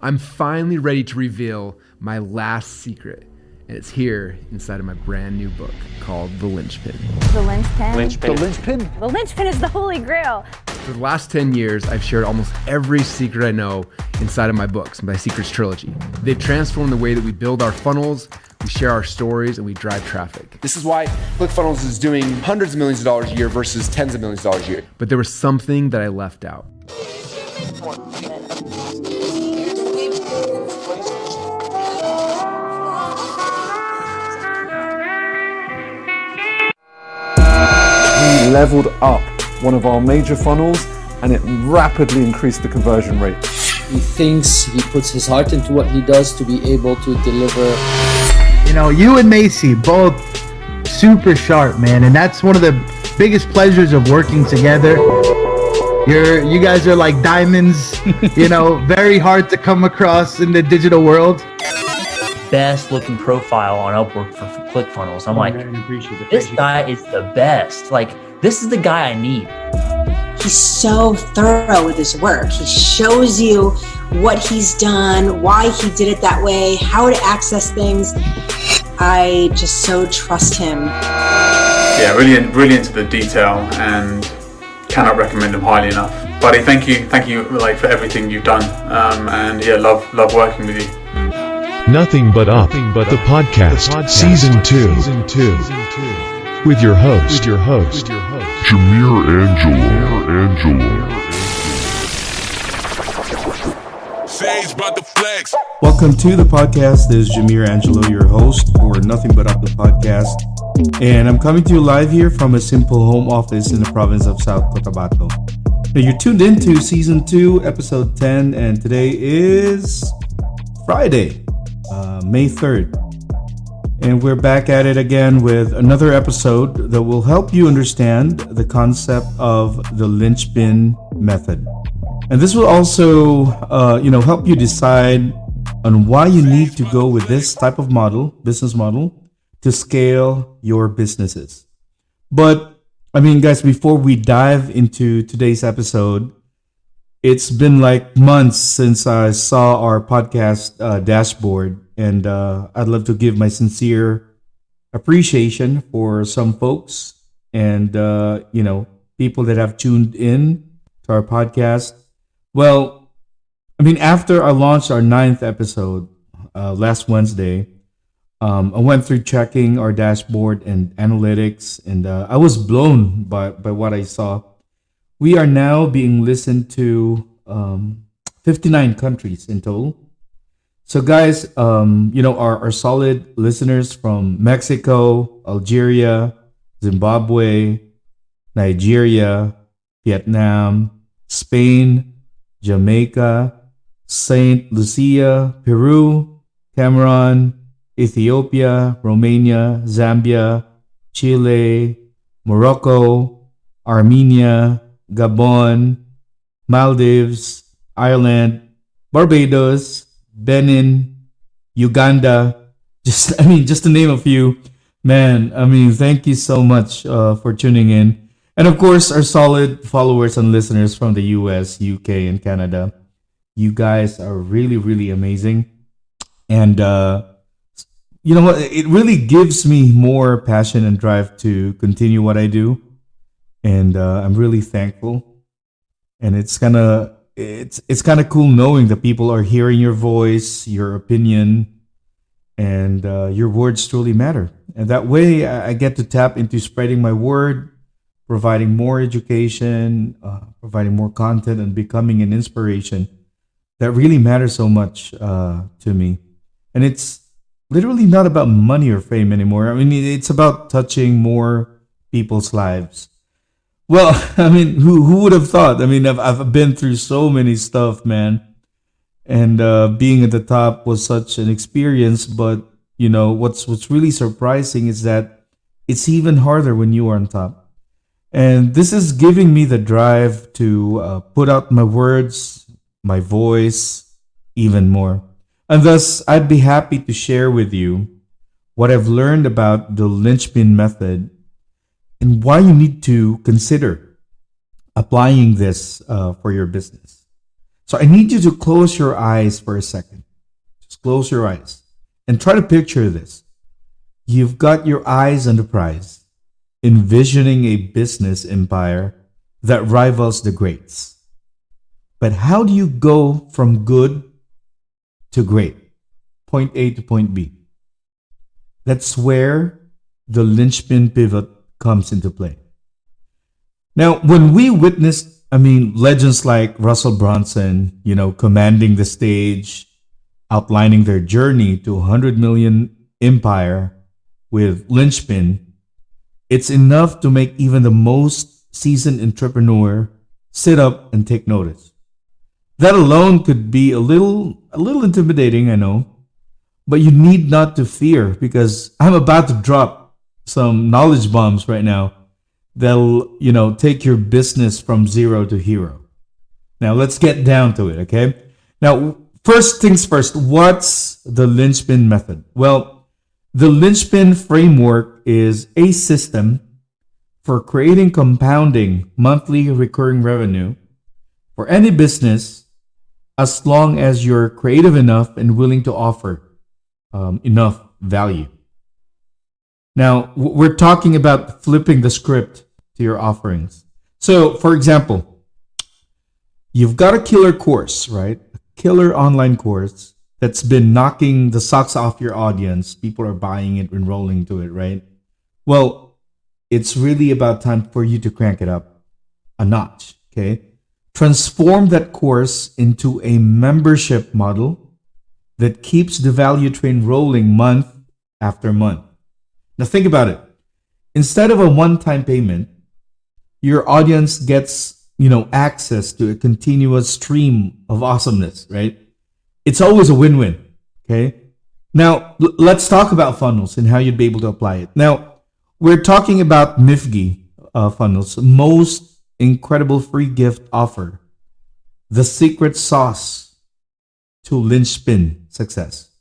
I'm finally ready to reveal my last secret, and it's here inside of my brand new book called The Linchpin. The Linchpin? Linchpin. The Linchpin? The Linchpin is the holy grail. For the last 10 years, I've shared almost every secret I know inside of my books, my Secrets trilogy. They've transformed the way that we build our funnels, we share our stories, and we drive traffic. This is why ClickFunnels is doing hundreds of millions of dollars a year versus tens of millions of dollars a year. But there was something that I left out. We leveled up one of our major funnels and it rapidly increased the conversion rate. He thinks he puts his heart into what he does to be able to deliver. You know, you and Macy, both super sharp, man. And that's one of the biggest pleasures of working together. You guys are like diamonds, you know, very hard to come across in the digital world. Best looking profile on Upwork for ClickFunnels. I'm like, this guy is the best. Like, this is the guy I need. He's so thorough with his work. He shows you what he's done, why he did it that way, how to access things. I just so trust him. Yeah, really into the detail and cannot recommend him highly enough. Buddy, thank you like for everything you've done. And yeah, love working with you. Nothing But Up, the podcast, season 2, with your host, Jameer Angelo. Welcome to the podcast. This is Jameer Angelo, your host for Nothing But Up, the podcast. And I'm coming to you live here from a simple home office in the province of South Cotabato. Now, you're tuned into season 2, episode 10, and today is Friday, May 3rd. And we're back at it again with another episode that will help you understand the concept of the Linchpin Method. And this will also, help you decide on why you need to go with this type of business model, to scale your businesses. But, guys, before we dive into today's episode, it's been like months since I saw our podcast dashboard. And I'd love to give my sincere appreciation for some folks and, people that have tuned in to our podcast. Well, after I launched our 9th episode last Wednesday, I went through checking our dashboard and analytics, and I was blown by what I saw. We are now being listened to 59 countries in total. So guys, our solid listeners from Mexico, Algeria, Zimbabwe, Nigeria, Vietnam, Spain, Jamaica, Saint Lucia, Peru, Cameroon, Ethiopia, Romania, Zambia, Chile, Morocco, Armenia, Gabon, Maldives, Ireland, Barbados, Benin, Uganda, just to name a few. Man, thank you so much for tuning in. And of course, our solid followers and listeners from the US, UK, and Canada. You guys are really, really amazing. And you know what? It really gives me more passion and drive to continue what I do. And I'm really thankful. And it's kind of cool knowing that people are hearing your voice, your opinion, and your words truly matter. And that way I get to tap into spreading my word, providing more education, providing more content, and becoming an inspiration that really matters so much to me. And it's literally not about money or fame anymore. It's about touching more people's lives. Well, who would have thought? I've been through so many stuff, man. And being at the top was such an experience. But, what's really surprising is that it's even harder when you are on top. And this is giving me the drive to put out my words, my voice, even more. And thus, I'd be happy to share with you what I've learned about the Linchpin Method and why you need to consider applying this for your business. So I need you to close your eyes for a second. Just close your eyes and try to picture this. You've got your eyes on the prize, envisioning a business empire that rivals the greats. But how do you go from good to great? Point A to point B. That's where the Linchpin Pivot comes into play. Now, when we witnessed, legends like Russell Brunson, commanding the stage, outlining their journey to 100 million empire with Linchpin, it's enough to make even the most seasoned entrepreneur sit up and take notice. That alone could be a little intimidating, I know, but you need not to fear, because I'm about to drop some knowledge bombs right now that'll, take your business from zero to hero. Now let's get down to it, okay? Now, first things first, what's the Linchpin method? Well, the Linchpin framework is a system for creating compounding monthly recurring revenue for any business, as long as you're creative enough and willing to offer enough value. Now, we're talking about flipping the script to your offerings. So, for example, you've got a killer course, right? A killer online course that's been knocking the socks off your audience. People are buying it, enrolling to it, right? Well, it's really about time for you to crank it up a notch, okay? Transform that course into a membership model that keeps the value train rolling month after month. Now think about it. Instead of a one-time payment, your audience gets, access to a continuous stream of awesomeness, right? It's always a win-win, okay? Now, let's talk about funnels and how you'd be able to apply it. Now, we're talking about MIFG funnels, most incredible free gift offer, the secret sauce to Linchpin success.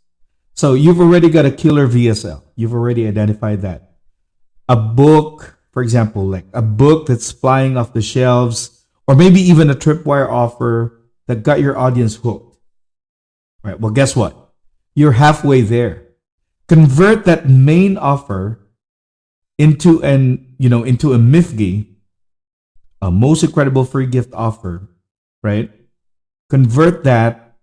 So you've already got a killer VSL. You've already identified that. A book, for example, like a book that's flying off the shelves, or maybe even a tripwire offer that got your audience hooked. All right, well, guess what? You're halfway there. Convert that main offer into a MIFG, a most incredible free gift offer, right? Convert that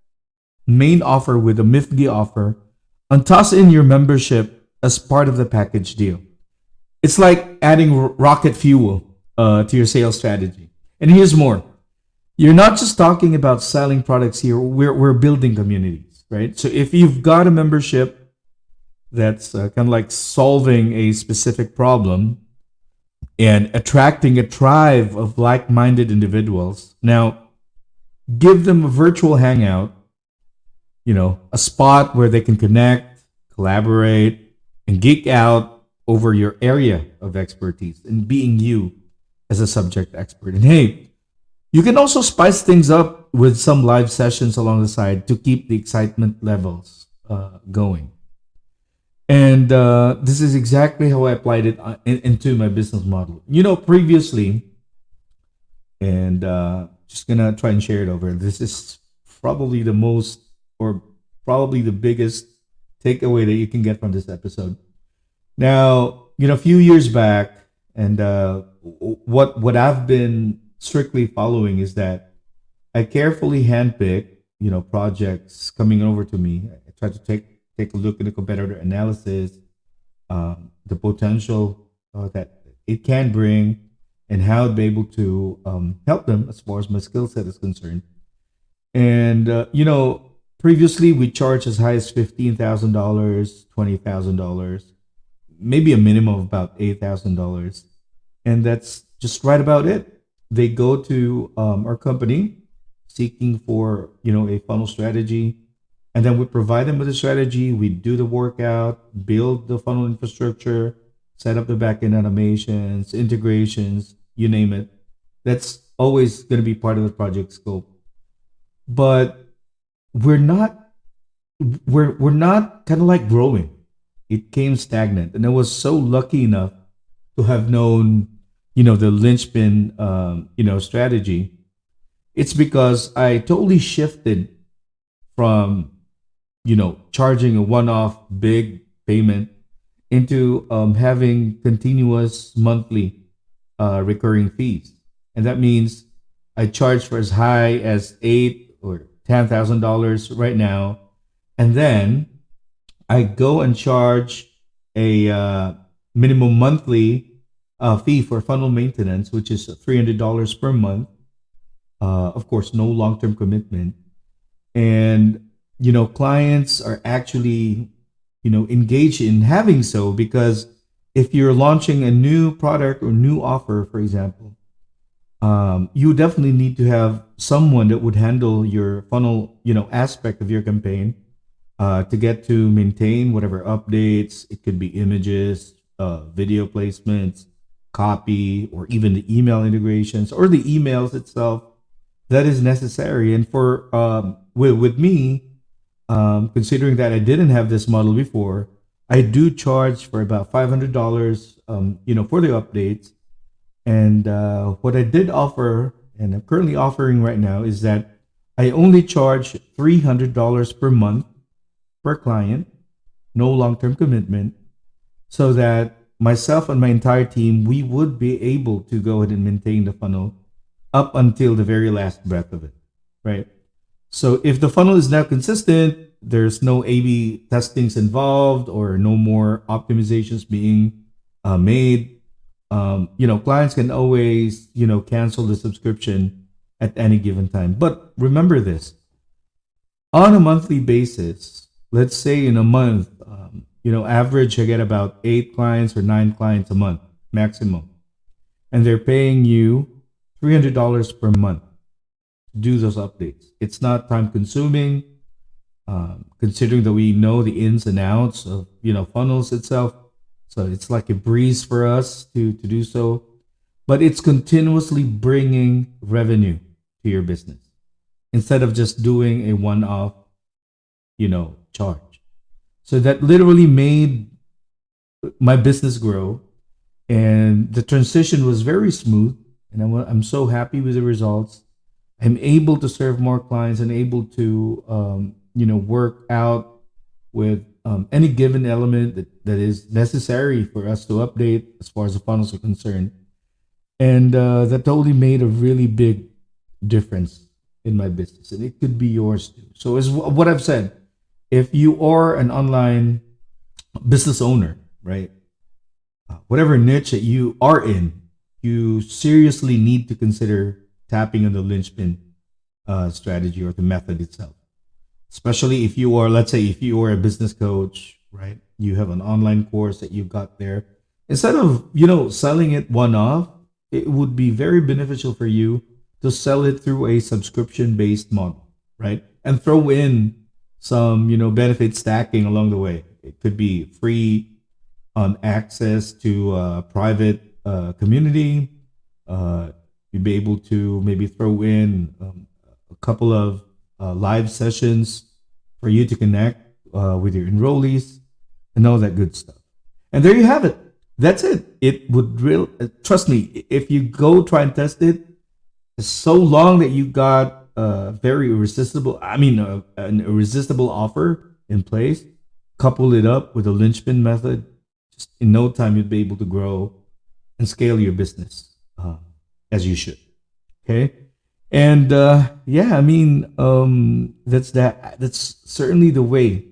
main offer with a MIFG offer and toss in your membership as part of the package deal. It's like adding rocket fuel to your sales strategy. And here's more. You're not just talking about selling products here. We're building communities, right? So if you've got a membership that's kind of like solving a specific problem and attracting a tribe of like-minded individuals, now give them a virtual hangout, a spot where they can connect, collaborate, and geek out over your area of expertise and being you as a subject expert. And hey, you can also spice things up with some live sessions along the side to keep the excitement levels going. And this is exactly how I applied it into my business model. Previously, and just gonna try and share it over. This is probably the most, or probably the biggest takeaway that you can get from this episode. Now, a few years back, and what I've been strictly following is that I carefully handpick, projects coming over to me. I try to take a look at the competitor analysis, the potential that it can bring, and how I'd be able to help them as far as my skill set is concerned. And previously we charged as high as $15,000, $20,000, maybe a minimum of about $8,000, and that's just right about it. They go to our company seeking for a funnel strategy, and then we provide them with a strategy. We do the workout, build the funnel infrastructure, set up the backend automations, integrations, you name it. That's always going to be part of the project scope. But we're not kind of like growing. It came stagnant, and I was so lucky enough to have known, the Linchpin, strategy. It's because I totally shifted from, charging a one-off big payment into having continuous monthly recurring fees. And that means I charge for as high as $8,000 or $10,000 right now. And then I go and charge a minimum monthly fee for funnel maintenance, which is $300 per month. Of course, no long-term commitment. And, clients are actually, engaged in having so, because if you're launching a new product or new offer, for example, you definitely need to have someone that would handle your funnel, aspect of your campaign, to get to maintain whatever updates. It could be images, video placements, copy, or even the email integrations or the emails itself that is necessary. And for with me, considering that I didn't have this model before, I do charge for about $500, for the updates. And what I did offer, and I'm currently offering right now, is that I only charge $300 per month per client, no long-term commitment, so that myself and my entire team, we would be able to go ahead and maintain the funnel up until the very last breath of it, right? So if the funnel is now consistent, there's no A/B testings involved or no more optimizations being made. Clients can always, cancel the subscription at any given time. But remember this, on a monthly basis, let's say in a month, average, I get about 8 clients or 9 clients a month maximum. And they're paying you $300 per month to do those updates. It's not time consuming, considering that we know the ins and outs of, funnels itself. So it's like a breeze for us to do so. But it's continuously bringing revenue to your business instead of just doing a one-off, charge. So that literally made my business grow, and the transition was very smooth. And I'm so happy with the results. I'm able to serve more clients and able to, work out with any given element that is necessary for us to update as far as the funnels are concerned. And that totally made a really big difference in my business. And it could be yours too. So as what I've said, if you are an online business owner, right, whatever niche that you are in, you seriously need to consider tapping on the Linchpin strategy or the method itself. Especially if you are, let's say, if you are a business coach, right? You have an online course that you've got there. Instead of, selling it one-off, it would be very beneficial for you to sell it through a subscription-based model, right? And throw in some, benefit stacking along the way. It could be free access to a private community. You'd be able to maybe throw in a couple of live sessions for you to connect with your enrollees and all that good stuff. And there you have it. That's it. It would really, trust me, if you go try and test it, it's so long that you got an irresistible offer in place, couple it up with a Linchpin method, just in no time you'd be able to grow and scale your business as you should. Okay. And that's that. That's certainly the way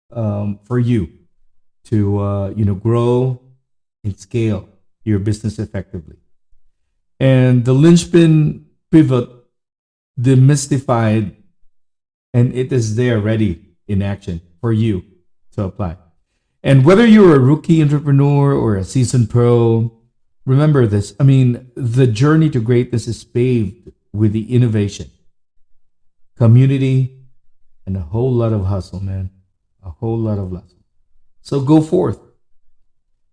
for you to grow and scale your business effectively. And the Linchpin Pivot demystified, and it is there ready in action for you to apply. And whether you're a rookie entrepreneur or a seasoned pro, remember this. The journey to greatness is paved with the innovation, community, and a whole lot of hustle, man. A whole lot of hustle. So go forth.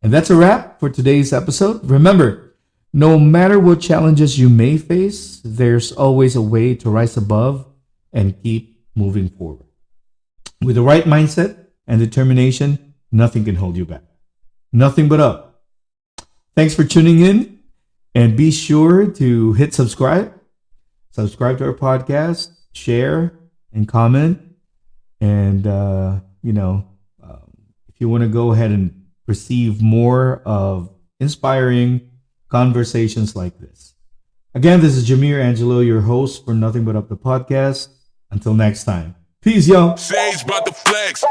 And that's a wrap for today's episode. Remember, no matter what challenges you may face, there's always a way to rise above and keep moving forward. With the right mindset and determination, nothing can hold you back. Nothing but up. Thanks for tuning in, and be sure to hit subscribe subscribe to our podcast, share, and comment. And, if you want to go ahead and receive more of inspiring conversations like this. Again, this is Jameer Angelo, your host for Nothing But Up the Podcast. Until next time. Peace, yo. Sage about the flex.